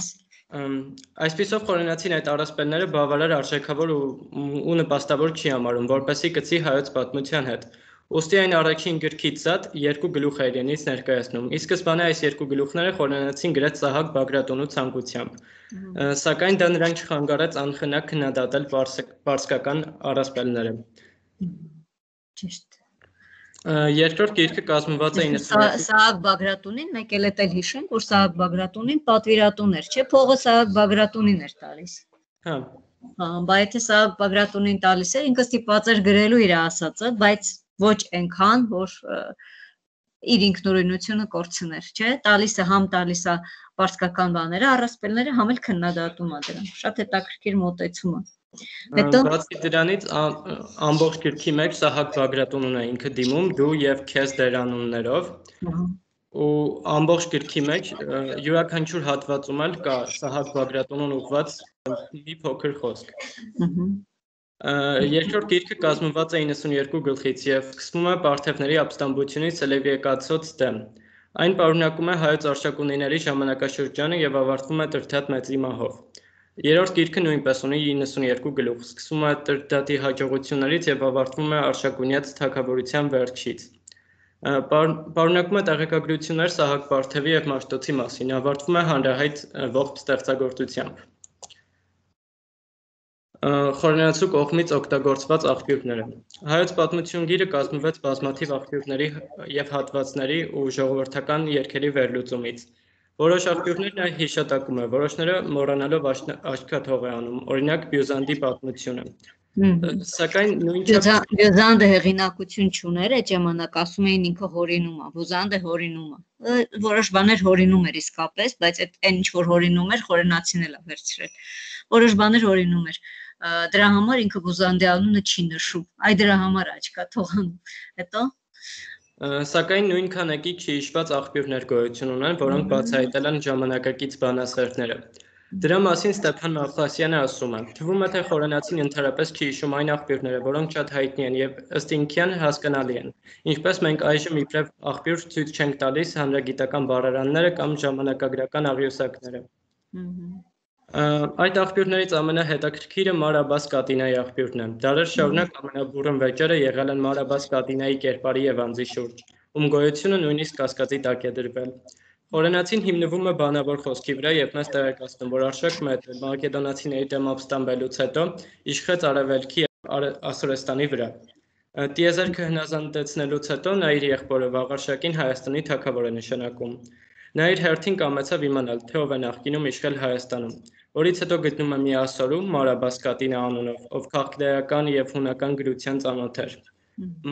Այսպիսով խորենացին այդ առասպելները բավարար արժեքավոր ու նպաստավոր չի համարում, որպեսզի կցի հայոց պատմության հետ։ Ուստի այն առաջին գրքից զատ երկու գլուխ է իրենից ներկայացնում։ Ի սկզբանե այս երկու գլուխները խորենացին գրեց Սահակ Բագրատոնու ցանկությամբ, սակայն դա նրան չխանգարեց անխնա քննադատել պարսկական առասպելները։ Ճիշտ։ Երկրորդ գիրքը կազմված է 92 Սահակ Բագրատունին, մեկ էլ էլ հիշենք, որ Սահակ Բագրատունին պատվիրատուն էր, չէ՞, փողը Սահակ Բագրատունին էր տալիս։ Հա։ Բայց եթե Սահակ Բագրատունին տալիս էր, ինքը ստիպված էր գրելու իր ասածը, բայց ոչ այնքան, որ իր ինքնուրույնությունը կորցներ, չէ՞, տալիս է պարսկական բաները, առասպելները, համ էլ քննադատում է դրան։ Շատ հետաքրքիր մոտեցում է։ Բացի դրանից ամբողջ գրքի մեջ Սահակ Բագրատունն է ինքը դիմում դու եւ քեզ դերանուններով ու ամբողջ գրքի մեջ յուրաքանչյուր հատվածում էլ կա Սահակ Բագրատունուն ուղված մի փոքր խոսք։ Երկրորդ գիրքը կազմված է 92 գլխից եւ սկսվում է Պարթևների ապստամբությունից Սելևկիացոց դեմ։ Այն պարունակում է հայոց արշակունիների ժամանակաշրջանը եւ ավարտվում է Տրդատ մեծի մահով։ Երրորդ գիրքը նույնպես ունի 92 գլուխ, սկսվում է Տրդատի հաջողություններից եւ ավարտվում է Արշակունյաց թագավորության վերջից։ Պարունակում է տեղեկագրություններ Սահակ Պարթևի եւ Մաշտոցի մասին, ավարտվում է հանրահայտ ողջ ստեղծագործությամբ։ Խորենացու կողմից օգտագործված աղբյուրները։ Հայոց պատմություն գիրը կազմվեց բազմաթիվ աղբյուրների եւ հատվածների ու ժողովրդական երգերի վերլուծումից։ Որոշ աղբյուրներ նա հիշատակում է, որոշները մոռանալով աչքաթող է անում, օրինակ Բյուզանդի պատմությունը։ Սակայն նույնչափ Բյուզանդը հեղինակություն չուներ, այդ ժամանակ ասում էին ինքը հորինում է, Բյուզանդը հորինում է։ Որոշ բաներ հորինում էր իսկապես, բայց այն ինչ որ հորինում էր, խորենացին էլ է վերցրել։ Որոշ բաներ հորինում էր։ Դրա համար ինքը Բյուզանդի անունը չի նշում։ Այ դրա համար աչքաթող անում։ Հետո Սակայն նույն քանակի չի հիշված աղբյուրներ գոյություն ունեն, որոնք բացահայտել են ժամանակակից բանասերները։ Դրա մասին Ստեփան Մավխասյանը ասում է. թվում է թե խորենացին ընդհանրապես չի հիշում այն աղբյուրները, որոնք շատ հայտնի են եւ ըստ ինքյան հասկանալի են։ Ինչպես մենք այժմ իբրև աղբյուր ցույց չենք տալիս հանրագիտական բառարանները կամ ժամանակագրական աղյուսակները։ Այդ աղբյուրներից ամենահետաքրքիրը Մարաբաս Կատինայի աղբյուրն է։ Դարեր շարունակ ամենաբուռն վեճերը եղել են Մարաբաս Կատինայի կերպարի եւ անձի շուրջ, ում գոյությունը նույնիսկ կասկածի տակ է դրվել։ Խորենացին հիմնվում է բանավոր խոսքի վրա եւ մեզ տեղեկացնում, որ Արշակ Մեծը մակեդոնացիների դեմ ապստամբելուց հետո իշխեց Արևելքի Ասորեստանի վրա։ Տիեզերքը հնազանդեցնելուց հետո նա իր եղբորը Վաղարշակին Հայաստանի թագավոր է նշանակում։ Նա իր հերթին կամեցավ իմանալ, թե ով է նախկինում իշխել Հայաստանում, որից հետո գտնում է մի ասորում Մարաբաս Կատինա անունով, ով քաղաքական եւ հունական գրության ծանոթ էր։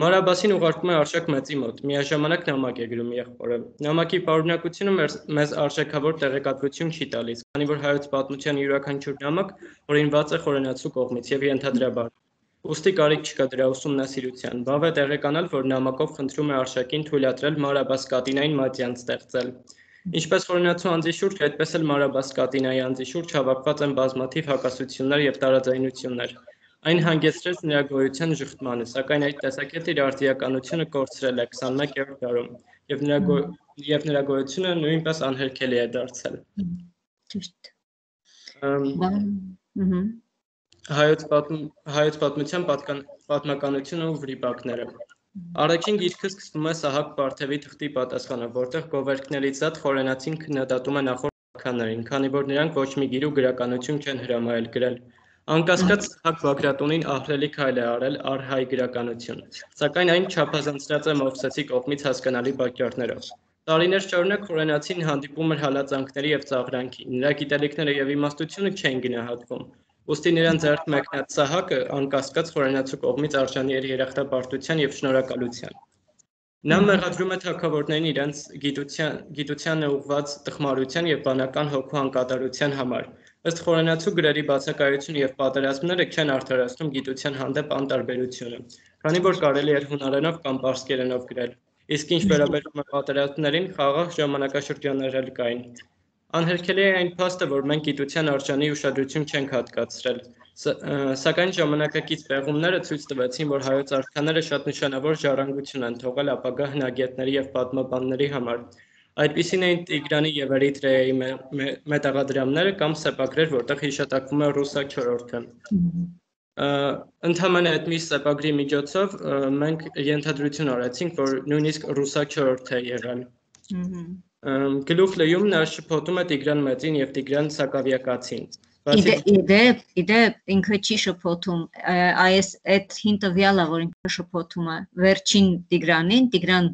Մարաբասին ուղարկում է Արշակ Մեծի մոտ, միաժամանակ նամակ է գրում եղբորը։ Նամակի պարունակությունը մեզ արժեքավոր տեղեկատվություն չի տալիս, քանի որ հայոց պատմության յուրաքանչյուր նամակ օրինված է խորենացու կողմից եւ ենթադրաբար։ Ուստի կարիք չկա դրա ուսումնասիրության։ Բավ է տեղեկանալ, որ նամակով խնդրում է Արշակին թույլատրել Մարաբաս Կատինային մատյան ստեղծել։ Ինչպես խորենացու անձի շուրջ, այդպես էլ Մարաբաս Կատինայի անձի շուրջ հավաքված են բազմաթիվ հակասություններ եւ տարաձայնություններ։ Այն հանգեցրեց նրա գոյության ժխտմանը, սակայն այդ տեսակետը իր արդիականությունը կորցրել է 21-րդ դարում, եւ նրա գոյությունը նույնպես անհերքելի է դարձել։ Ճիշտ։ Հայոց պատմության պատմականությունը ու վրիպակները։ Առաջին գիրքը սկսվում է Սահակ Պարթևի թղթի պատասխանով, որտեղ գովերքներից զատ խորենացին քննադատում է նախորդ գրականներին, քանի որ նրանք ոչ մի գիր ու գրականություն չեն հրամայել գրել։ Անկասկած Սահակ Բագրատունին ահռելի քայլ է արել առհայ գրականություն, սակայն այն չափազանցրած է Մովսեսի կողմից հասկանալի պատճառներով։ Տարիներ շարունակ խորենացին հանդիպում էր հալածանքների եւ ծաղրանքի, նրա գիտելիքները եւ իմաստությունը չէին գնահատվում։ Ուստի նրան ձեռք մեկնած Սահակը անկասկած խորենացու կողմից արժանի էր երախտապարտության եւ շնորհակալության։ Նա մեղադրում է թագավորներին իրենց գիտության ուղղված տխմարության եւ բանական հոգու անկատարության համար։ Ըստ խորենացու գրերի բացակայությունը եւ պատերազմները չեն արդարացնում գիտության հանդեպ անտարբերությունը, քանի որ կարելի էր հունարենով կամ պարսկերենով գրել, իսկ ինչ վերաբերում է պատերազմներին, խաղաղ ժամանակաշրջաններ էլ կային։ Անհերքելի է այն փաստը, որ մենք գիտության արժանի ուշադրություն չենք հատկացրել, սակայն ժամանակակից պեղումները ցույց տվեցին, որ հայոց արքաները շատ նշանավոր ժառանգություն են թողել ապագա հնագետների եւ պատմաբանների համար։ Այդպիսին էին Տիգրանի եւ Էրիթրեայի մետաղադրամները կամ սեպագրեր, որտեղ հիշատակվում է Ռուսա 4-ը։ Ընդհանրապես այդ մի սեպագրի միջոցով մենք ենթադրություն արեցինք, որ նույնիսկ Ռուսա 4-ը է եղել։ Գլուխ լեյում նա շփոթում է Տիգրան Մեծին եւ Տիգրան Սակավիակացին։ Իդեպ ինքը չի շփոթում, այս այդ հին տվյալը, որ ինքը շփոթում է վերջին Տիգրանին, Տիգրան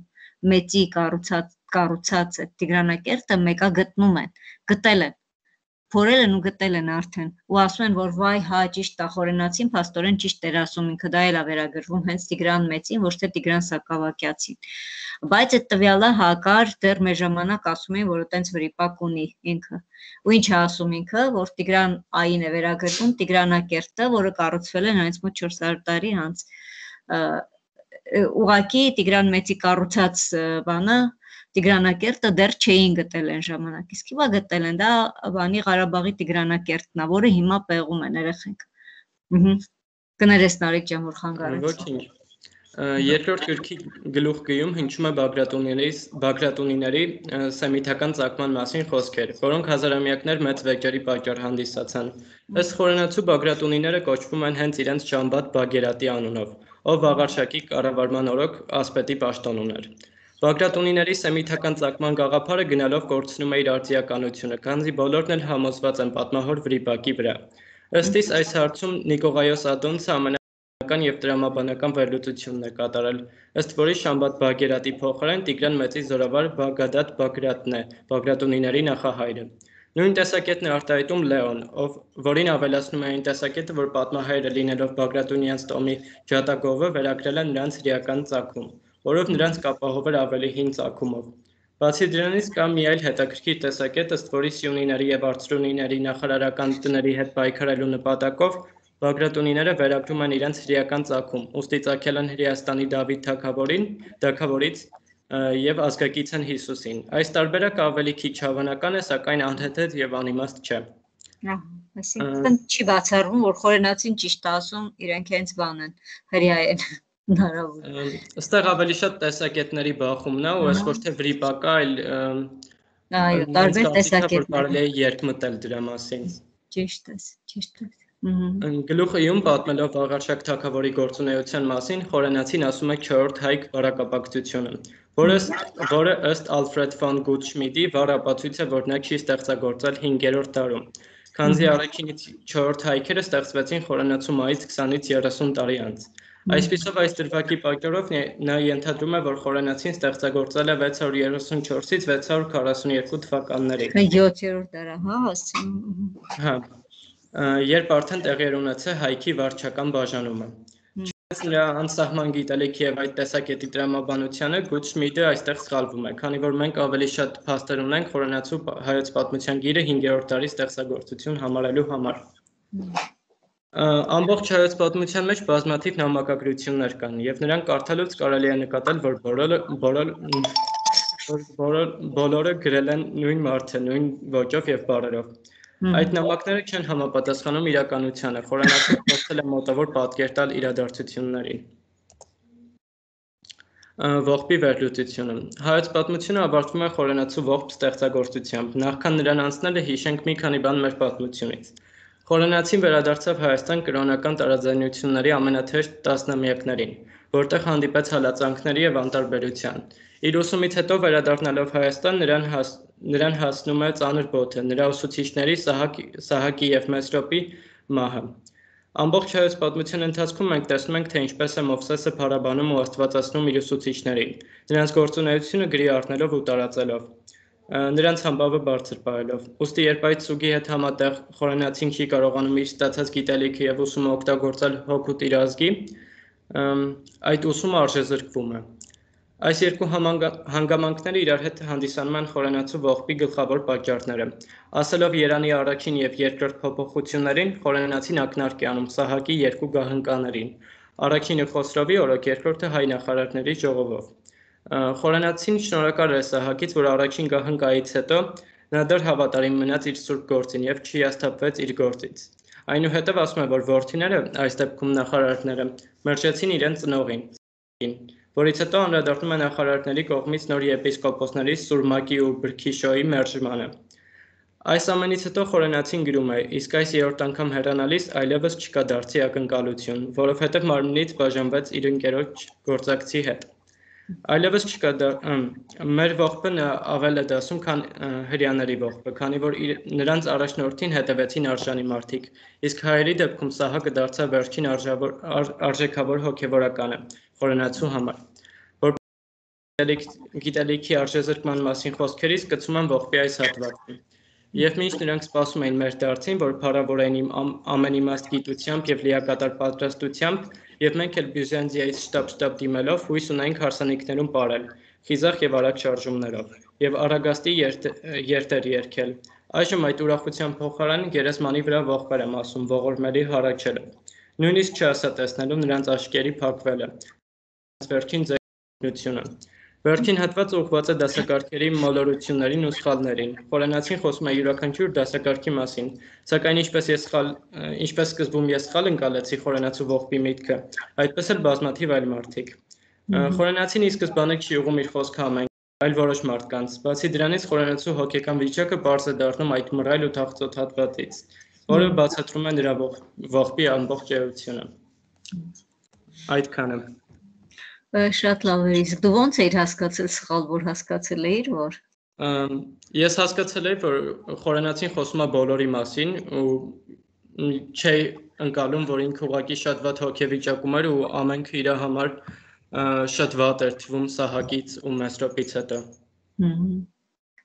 Մեծի կառուցած այդ Տիգրանակերտը մեկա գտել են, փորել են ու գտել են արդեն, ու ասում են, որ վայ հա ճիշտ է, խորենացին, փաստորեն ճիշտ էր ասում, ինքը դա էլ է վերագրվում հենց Տիգրան Մեծին, ոչ թե Տիգրան Սակավակյացին։ Բայց այդ տվյալը հակար դեռ մեր ժամանակ ասում էին, որ այտենց վրիպակ ունի ինքը։ Ու ինչ է ասում ինքը, որ Տիգրան Ային է վերագրվում Տիգրանակերտը, որը կառուցվել է հենց մոտ 400 տարի անց։ Ուղղակի Տիգրան Մեծի կառուցած բանը Տիգրանակերտը դեռ չէին գտել այն ժամանակ, իսկ հիմա գտել են, դա բանի Ղարաբաղի Տիգրանակերտն է, որը հիմա պեղում են երեխեք։ Կներես Նարեկ ջան, որ խանգարեց։ Ոչինչ։ Երկրորդ գրքի գլուխգիում հնչում է Բագրատունիների սեմիտական ծագման մասին խոսքեր, որոնք հազարամյակներ մեծ վեճերի պատճառ հանդիսացան։ Ըստ խորենացու Բագրատունիները կոչվում են հենց իրենց Ջամբատ Բագերատի անունով, ով Վաղարշակի կառավարման օրոք ասպետի պաշտոն ուներ։ Բագրատունիների սեմիտական ծագման գաղափարը գնալով կորցնում է իր արդիականությունը, քանզի բոլորն էլ համոզված են պատմահոր վրիպակի վրա։ Ըստ իս այս հարցում Նիկողայոս Ադոնցը ամենական եւ տրամաբանական վերլուծությունն է կատարել, ըստ որի Շամբատ Բագերատի փոխարեն Տիգրան Մեծի զորավար Բագադատ Բագրատն է, Բագրատունիների նախահայրը։ Նույն տեսակետն է արտահայտում Լեոն, որին ավելացնում է այն տեսակետը, որ պատմահայրը լինելով Բագրատունյանց տոմի ջատագովը վերագրել է նրանց հրեական ծագում, որով նրանց կապահովել ավելի հին ծագումով։ Բացի դրանից կա մի այլ հետաքրքիր տեսակետ, ըստ որի Սյունիների եւ Արցրունիների նախարարական տների հետ պայքարելու նպատակով Բագրատունիները վերագրում են իրենց հրեական ծագում, ուստի ծագել են Հրեաստանի Դավիթ թագավորից եւ ազգակից են Հիսուսին։ Այս տարբերակը ավելի քիչ հավանական է, սակայն անհեթեթ եւ անիմաստ չէ։ Այսինքն չի բացառվում, որ խորենացին ճիշտ ասում, իրենք հենց բան են, հրեա են։ Այստեղ ավելի շատ տեսակետների բախումն է, ու այս ոչ թե վրիպակա, այլ տարբեր տեսակետներ կարելի է երկմտել դրա մասին։ Ճիշտ է։ Գլուխիում պատմելով Վաղարշակ թագավորի գործունեության մասին, խորենացին ասում է 4-րդ հայք վարակապակցությունը, որը ըստ Ալֆրեդ ֆոն Գուտշմիդի վառ ապացույց է, որ նա չի ստեղծագործել 5-րդ դարում, քանզի առաջինից 4 հայքերը ստեղծվեցին խորենացու մայից 20-ից 30 տարի անց։ Այսպիսով այս դրվագի պատճառով նա ենթադրում է, որ խորենացին ստեղծագործել է 634-ից 642 թվականներին։ 7-րդ դարը, հա, հասցնում։ Հա։ Երբ արդեն տեղի էր ունեցել հայքի վարչական բաժանումը։ Չնայած նրա անսահման գիտելիքի եւ այդ տեսակետի տրամաբանությանը Գուտշմիդը այստեղ սխալվում է, քանի որ մենք ավելի շատ փաստեր ունենք խորենացու հայոց պատմության գիրը 5-րդ դարի ստեղծագործություն համարելու համար։ Ամբողջ հայոց պատմության մեջ բազմաթիվ նամակագրություններ կան, եւ նրանք կարդալուց կարելի է նկատել, որ բոլորը գրել են նույն մարդը, նույն ոճով եւ բառերով։ Այդ նամակները չեն համապատասխանում իրականությանը, խորենացուն փորձել է մոտավոր պատկեր տալ իրադարձություններին։ Ողբի վերլուծությունը։ Հայոց պատմությունը ավարտվում է խորենացու ողբ ստեղծագործությամբ։ Նախքան նրան անցնելը հիշենք մի քանի բան մեր պատմությունից։ Խորենացին վերադարձավ Հայաստան կրոնական տարաձայնությունների ամենաթեժ տասնամյակներին, որտեղ հանդիպեց հալածանքների եւ անտարբերության։ Իր ուսումից հետո վերադառնալով Հայաստան նրան հասնում է ծանր բոթը, նրա ուսուցիչների Սահակի եւ Մեսրոպի մահը։ Ամբողջ հայոց պատմության ընթացքում մենք տեսնում ենք, թե ինչպես է Մովսեսը փառաբանում ու աստվածացնում իր ուսուցիչներին, նրանց գործունեությունը գրի առնելով ու տարածելով, նրանց համբավը բարձր պահելով։ Ուստի երբ այդ սուգի հետ համատեղ խորենացին չի կարողանում իր ստացած գիտելիքը եւ ուսումը օգտագործել հոգուտ իր ազգի, այդ ուսումը արժեզրկվում է։ Այս երկու հանգամանքները իրար հետ հանդիսանում են խորենացու ողբի գլխավոր պատճառները։ Ասելով Երանի առաջին եւ երկրորդ փոփոխություններին, խորենացին ակնարկ է անում Սահակի երկու գահընկաներին, առաջինը Խոսրովի օրոք, երկրորդը հայ նախարարների ժողովով։ Խորենացին շնորհակալ է Սահակից, որ առաջին գահընկայից հետո նա դեռ հավատարիմ մնաց իր սուրբ գործին եւ չհիասթափվեց իր գործից։ Այնուհետև ասում է, որ որդիները, այս դեպքում նախարարները, մերժեցին իրեն ծնողին, որից հետո անդրադառնում է նախարարների կողմից նոր եպիսկոպոսների Սուրմակի ու Բրքիշոյի մերժմանը։ Այս ամենից հետո խորենացին գրում է, իսկ այս երրորդ անգամ հեռանալիս այլևս չկա դարձի ակնկալություն, որովհետև մարմնից բաժանվեց իր ընկերոջ գործակցի հետ։ Այլևս չկա մեր ողբը ավել է դասում, քան հրյաների ողբը, քանի որ նրանց առաջնորդին հետևեցին արժանի մարդիկ, իսկ հայերի դեպքում Սահակը դարձավ վերջին արժեքավոր հոգևորականը խորենացու համար։ Գիտելիքի արժեզրկման մասին խոսքերից կցում են ողբի այս հատվածը։ Եվ մինչ նրանք սպասում էին մեր դարձին, որ փառավորեն ամեն իմաստ գիտությամբ եւ լիակատար պատրաստությամբ, եւ մենք էլ Բյուզանդիայից շտապ դիմելով հույս ունենք հարսանիքներում ապրել, խիզախ եւ արագ շարժումներով, եւ Արագաստի երթեր երգել։ Այժմ այդ ուրախության փոխարեն գերեզմանի վրա ողբեր եմ ասում, ողորմելի հառաչելը։ Նույնիսկ չասա տեսնելու նրանց աչքերի փակվելը։ Վերջին ձայնությունը։ Վերջին հատվածը ուղղված է դասակարգերի մոլորություններին ու սխալներին։ Խորենացին խոսում է յուրաքանչյուր դասակարգի մասին, սակայն ինչպես սկզբում ես սխալ ընկալեցի խորենացու ողբի միտքը, այդպես էլ բազմաթիվ այլ մարդիկ։ Խորենացին ի սկզբանե չի ուղղում իր խոսքը ամեն, այլ որոշ մարդկանց։ Բացի դրանից խորենացու հոգեկան վիճակը պարզ է դառնում այդ մռայլ ու թախծոտ հատվածից, որը բացատրում է նրա ողբի ամբողջ էությունը։ Այդքանը։ Շատ լավ է, իսկ դու ո՞նց էիր հասկացել սխալ, որ հասկացել էիր, որ Ես հասկացել էի, որ խորենացին խոսում է բոլորի մասին ու չի ընկալում, որ ինքը ուղղակի շատ վատ հոգեվիճակում էր ու ամենքը իր համար շատ վատ էր թվում Սահակից ու Մեսրոպից հետո։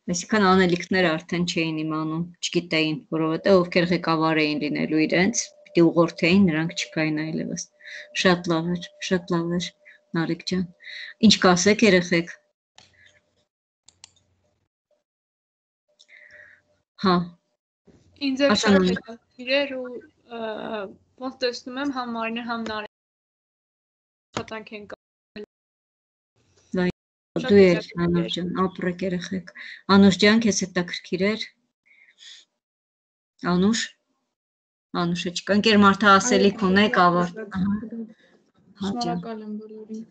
Այսինքն անելիքները արդեն չէին իմանում, չգիտեին, որովհետև ովքեր ղեկավար էին լինելու իրենց, պիտի ուղղորդեին, նրանք չկային այլևս։ Շատ լավ էր, Նարեկ ջան։ Ինչ կասեք երեխեք։ Հա։ Ինձ էլ շատ հետաքրքիր ու ոնց տեսնում եմ համ Մարինը համ Նարեկը աշխատանք են կատարել։ Դու ես Անուշ ջան, ապրեք երեխեք։ Անուշ ջան, քեզ հետաքրքիր էր։ Անուշը չկա, ընկեր մարդը ասելիք ունեք ավարտ։ Շնորհակալ եմ բոլորին։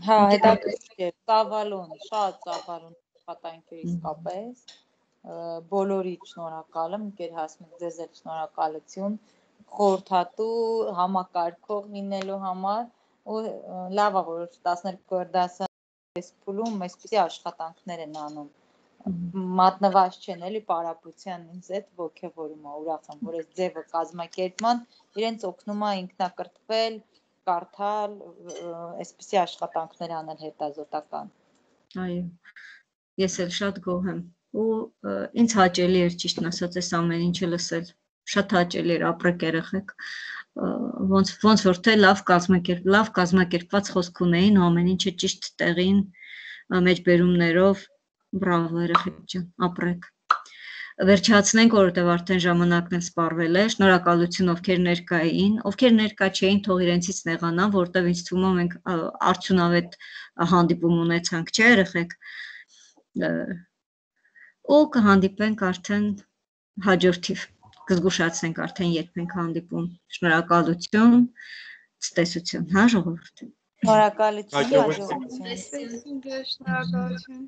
Հա, հետաքրքիր, ծավալուն, շատ ծավալուն աշխատանք է իսկապես։ Բոլորիդ շնորհակալ եմ, ընկեր Հասմիկ, ձեզ էլ շնորհակալություն խորհրդատու համակարգող լինելու համար ու լավ է, որ 12-րդ դասը այս փուլում այսպիսի աշխատանքներ են անում։ Մատնված չեն էլի պարապության ինձ այդ ոգևորում է, ուրախ եմ, որ այս ձևը կազմակերպման իրենց օգնում է ինքնակրթվել, կարդալ, այսպիսի աշխատանքներ անել հետազոտական։ Այո, ես էլ շատ գոհ եմ ու ինձ հաճելի էր ճիշտն ասած այս ամեն ինչը լսել, շատ հաճելի էր, ապրեք երեխեք, ոնց որ թե լավ կազմակերպված խոսք ունեին ու ամեն ինչը ճիշտ տեղին մեջբերումներով, բրավո երեխեք ջան, ապրեք։ Վերջացնենք, որովհետև արդեն ժամանակն էլ սպառվել է, շնորհակալություն ովքեր ներկա էին, ովքեր ներկա չէին, թող իրենցից նեղանան, որովհետև ինձ թվում է մենք արդյունավետ հանդիպում ունեցանք, չէ՞ երեխեք։ ու կհանդիպենք արդեն հաջորդ թիվ։ Կզգուշացնենք արդեն երբ ենք հանդիպում։ Շնորհակալություն, ցտեսություն, հա ժողովուրդ։ Շնորհակալություն, Հաջողություն։ հաջողություն։ Շնորհակալություն։